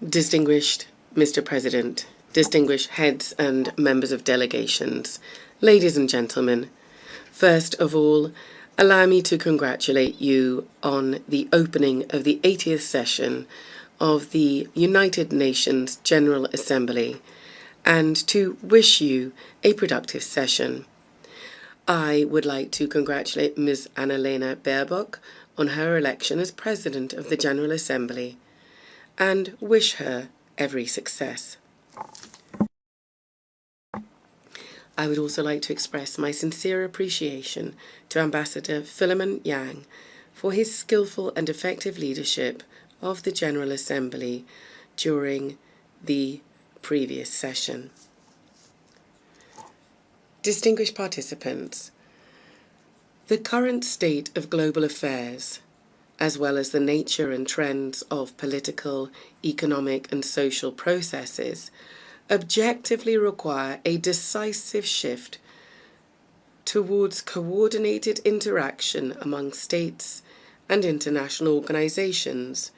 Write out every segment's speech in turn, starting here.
Distinguished Mr. President, distinguished heads and members of delegations, ladies and gentlemen, first of all, allow me to congratulate you on the opening of the 80th session of the United Nations General Assembly and to wish you a productive session. I would like to congratulate Ms. Annalena Baerbock on her election as President of the General Assembly and wish her every success. I would also like to express my sincere appreciation to Ambassador Philemon Yang for his skillful and effective leadership of the General Assembly during the previous session. Distinguished participants, the current state of global affairs, as well as the nature and trends of political, economic, and social processes, objectively require a decisive shift towards coordinated interaction among states and international organizations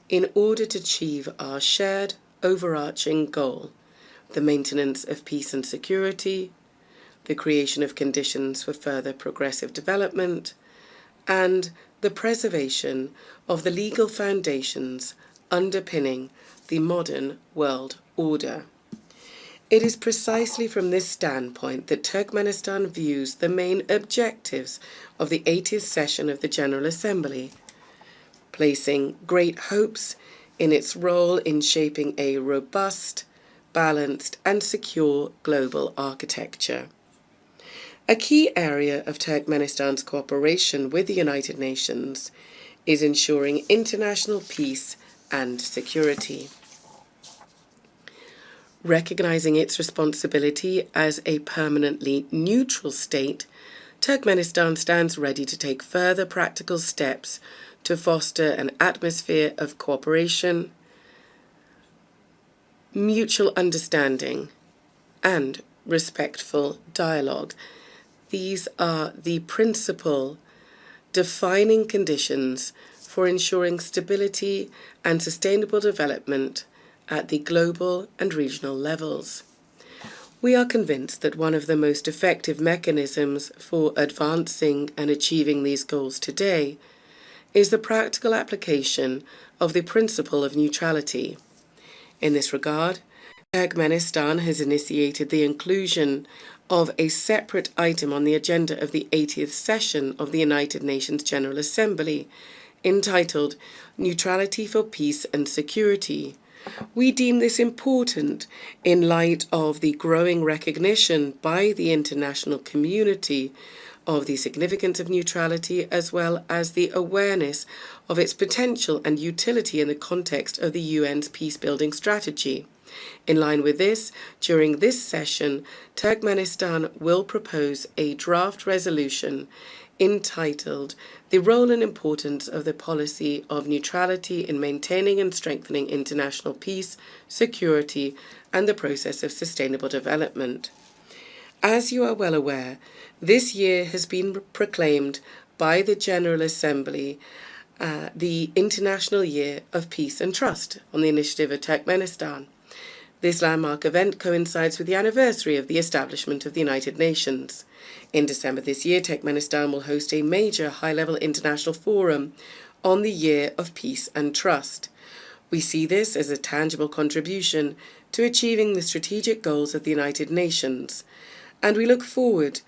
in order to achieve our shared overarching goal, the maintenance of peace and security, the creation of conditions for further progressive development, and the preservation of the legal foundations underpinning the modern world order. It is precisely from this standpoint that Turkmenistan views the main objectives of the 80th session of the General Assembly, placing great hopes in its role in shaping a robust, balanced, and secure global architecture. A key area of Turkmenistan's cooperation with the United Nations is ensuring international peace and security. Recognizing its responsibility as a permanently neutral state, Turkmenistan stands ready to take further practical steps to foster an atmosphere of cooperation, mutual understanding, and respectful dialogue. These are the principal defining conditions for ensuring stability and sustainable development at the global and regional levels. We are convinced that one of the most effective mechanisms for advancing and achieving these goals today is the practical application of the principle of neutrality. In this regard, Turkmenistan has initiated the inclusion of a separate item on the agenda of the 80th session of the United Nations General Assembly, entitled Neutrality for Peace and Security. We deem this important in light of the growing recognition by the international community of the significance of neutrality, as well as the awareness of its potential and utility in the context of the UN's peace-building strategy. In line with this, during this session, Turkmenistan will propose a draft resolution entitled The Role and Importance of the Policy of Neutrality in Maintaining and Strengthening International Peace, Security, and the Process of Sustainable Development. As you are well aware, this year has been proclaimed by the General Assembly the International Year of Peace and Trust on the initiative of Turkmenistan. This landmark event coincides with the anniversary of the establishment of the United Nations. In December this year, Turkmenistan will host a major high-level international forum on the Year of Peace and Trust. We see this as a tangible contribution to achieving the strategic goals of the United Nations, and we look forward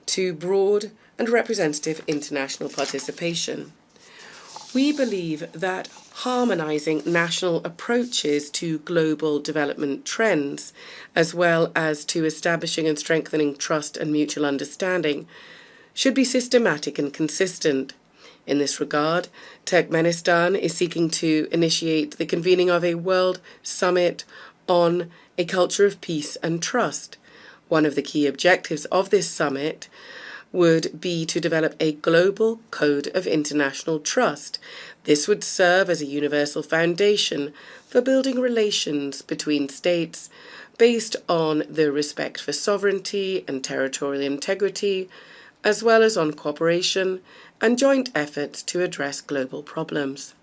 to broad and representative international participation. We believe that harmonizing national approaches to global development trends, as well as to establishing and strengthening trust and mutual understanding, should be systematic and consistent. In this regard, Turkmenistan is seeking to initiate the convening of a World Summit on a culture of peace and trust. One of the key objectives of this summit would be to develop a global code of international trust. This would serve as a universal foundation for building relations between states based on the respect for sovereignty and territorial integrity, as well as on cooperation and joint efforts to address global problems.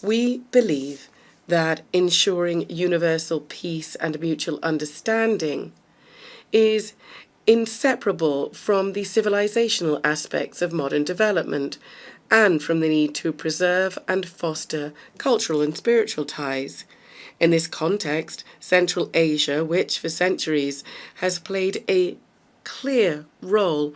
We believe that ensuring universal peace and mutual understanding is inseparable from the civilizational aspects of modern development and from the need to preserve and foster cultural and spiritual ties. In this context, Central Asia, which for centuries has played a clear role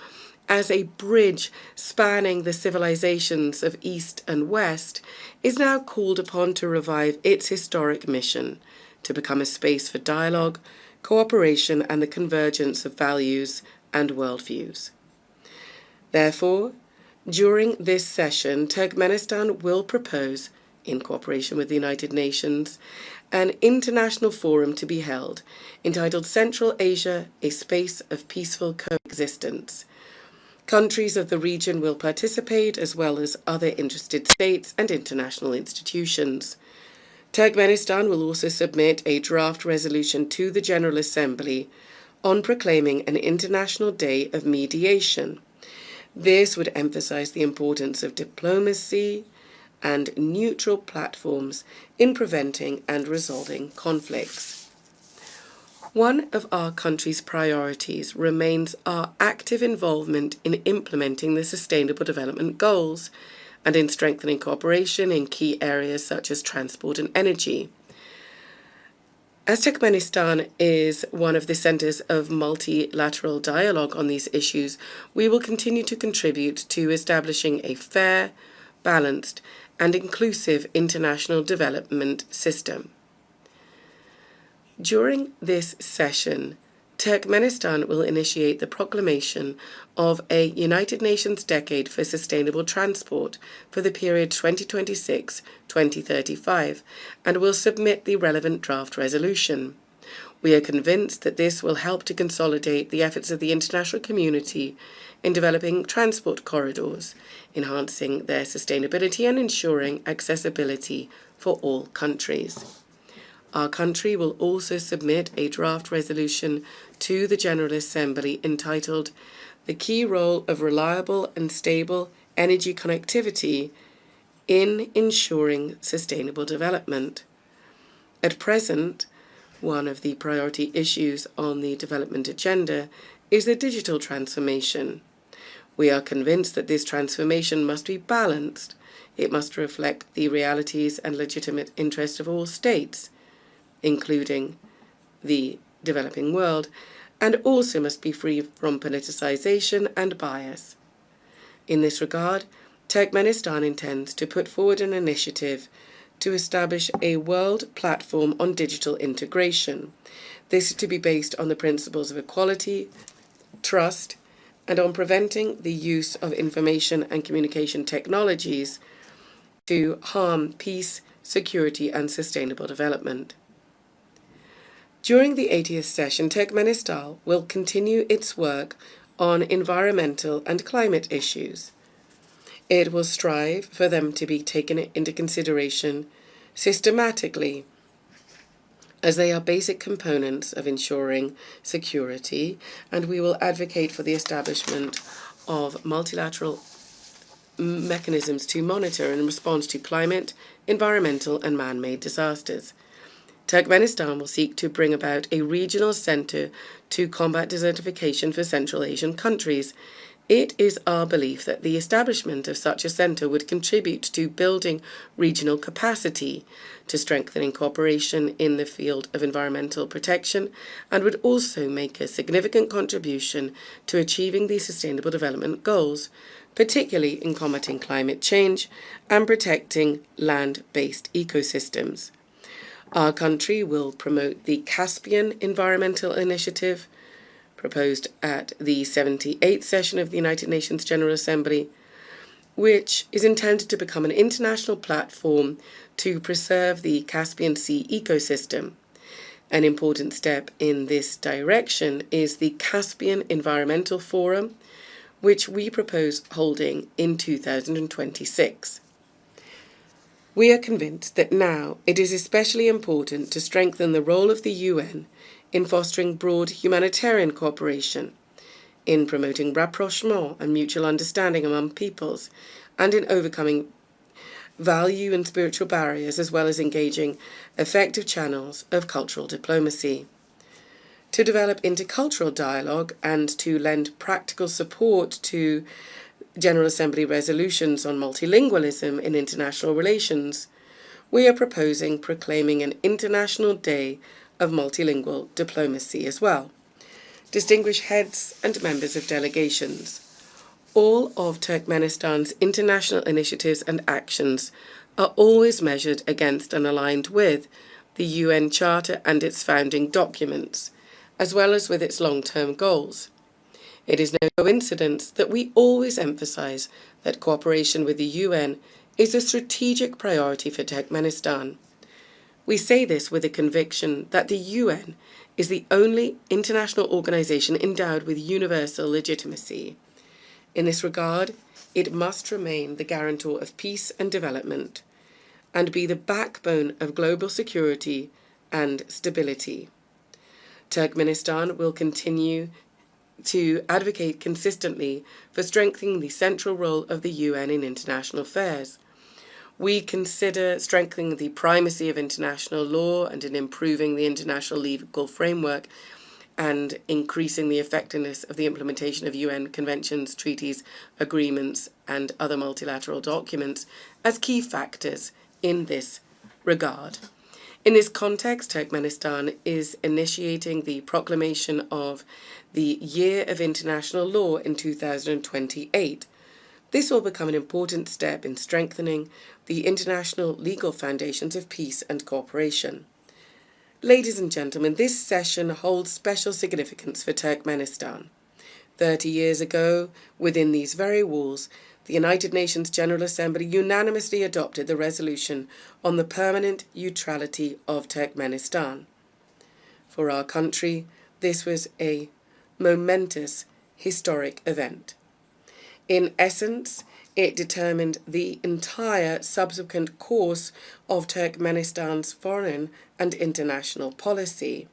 as a bridge spanning the civilizations of East and West, is now called upon to revive its historic mission to become a space for dialogue, cooperation, and the convergence of values and worldviews. Therefore, during this session, Turkmenistan will propose, in cooperation with the United Nations, an international forum to be held entitled Central Asia, a Space of Peaceful Coexistence. Countries of the region will participate, as well as other interested states and international institutions. Turkmenistan will also submit a draft resolution to the General Assembly on proclaiming an International Day of Mediation. This would emphasize the importance of diplomacy and neutral platforms in preventing and resolving conflicts. One of our country's priorities remains our active involvement in implementing the Sustainable Development Goals and in strengthening cooperation in key areas such as transport and energy. As Turkmenistan is one of the centers of multilateral dialogue on these issues, we will continue to contribute to establishing a fair, balanced, and inclusive international development system. During this session, Turkmenistan will initiate the proclamation of a United Nations Decade for Sustainable Transport for the period 2026-2035 and will submit the relevant draft resolution. We are convinced that this will help to consolidate the efforts of the international community in developing transport corridors, enhancing their sustainability and ensuring accessibility for all countries. Our country will also submit a draft resolution to the General Assembly entitled The Key Role of Reliable and Stable Energy Connectivity in Ensuring Sustainable Development. At present, one of the priority issues on the development agenda is the digital transformation. We are convinced that this transformation must be balanced. It must reflect the realities and legitimate interests of all states, including the developing world, and also must be free from politicization and bias. In this regard, Turkmenistan intends to put forward an initiative to establish a world platform on digital integration. This is to be based on the principles of equality, trust, and on preventing the use of information and communication technologies to harm peace, security, and sustainable development. During the 80th session, Turkmenistan will continue its work on environmental and climate issues. It will strive for them to be taken into consideration systematically, as they are basic components of ensuring security, and we will advocate for the establishment of multilateral mechanisms to monitor and respond to climate, environmental, and man-made disasters. Turkmenistan will seek to bring about a regional center to combat desertification for Central Asian countries. It is our belief that the establishment of such a center would contribute to building regional capacity, to strengthening cooperation in the field of environmental protection, and would also make a significant contribution to achieving the Sustainable Development Goals, particularly in combating climate change and protecting land-based ecosystems. Our country will promote the Caspian Environmental Initiative, proposed at the 78th session of the United Nations General Assembly, which is intended to become an international platform to preserve the Caspian Sea ecosystem. An important step in this direction is the Caspian Environmental Forum, which we propose holding in 2026. We are convinced that now it is especially important to strengthen the role of the UN in fostering broad humanitarian cooperation, in promoting rapprochement and mutual understanding among peoples, and in overcoming value and spiritual barriers, as well as engaging effective channels of cultural diplomacy. To develop intercultural dialogue and to lend practical support to General Assembly resolutions on multilingualism in international relations, we are proposing proclaiming an International Day of Multilingual Diplomacy as well. Distinguished heads and members of delegations, all of Turkmenistan's international initiatives and actions are always measured against and aligned with the UN Charter and its founding documents, as well as with its long-term goals. It is no coincidence that we always emphasize that cooperation with the UN is a strategic priority for Turkmenistan. We say this with a conviction that the UN is the only international organization endowed with universal legitimacy. In this regard, it must remain the guarantor of peace and development, and be the backbone of global security and stability. Turkmenistan will continue to advocate consistently for strengthening the central role of the UN in international affairs. We consider strengthening the primacy of international law and in improving the international legal framework and increasing the effectiveness of the implementation of UN conventions, treaties, agreements, and other multilateral documents as key factors in this regard. In this context, Turkmenistan is initiating the proclamation of the Year of International Law in 2028. This will become an important step in strengthening the international legal foundations of peace and cooperation. Ladies and gentlemen, this session holds special significance for Turkmenistan. 30 years ago, within these very walls, the United Nations General Assembly unanimously adopted the resolution on the permanent neutrality of Turkmenistan. For our country, this was a momentous, historic event. In essence, it determined the entire subsequent course of Turkmenistan's foreign and international policy.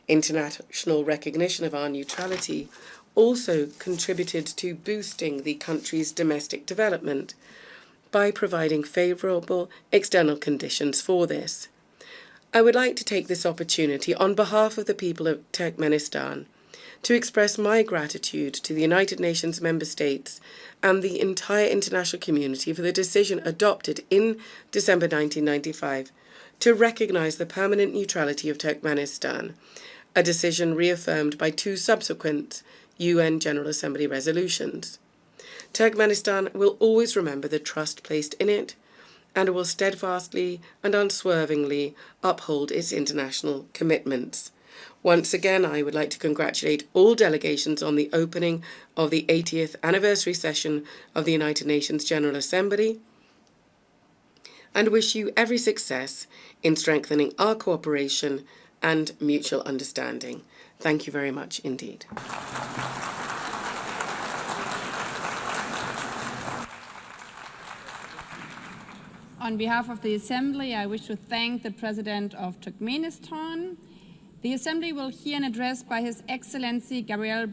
International recognition of our neutrality also contributed to boosting the country's domestic development by providing favourable external conditions for this. I would like to take this opportunity on behalf of the people of Turkmenistan to express my gratitude to the United Nations member states and the entire international community for the decision adopted in December 1995 to recognise the permanent neutrality of Turkmenistan, a decision reaffirmed by 2 subsequent UN General Assembly resolutions. Turkmenistan will always remember the trust placed in it and will steadfastly and unswervingly uphold its international commitments. Once again, I would like to congratulate all delegations on the opening of the 80th anniversary session of the United Nations General Assembly and wish you every success in strengthening our cooperation and mutual understanding. Thank you very much indeed. On behalf of the Assembly, I wish to thank the President of Turkmenistan. The Assembly will hear an address by His Excellency Gabriel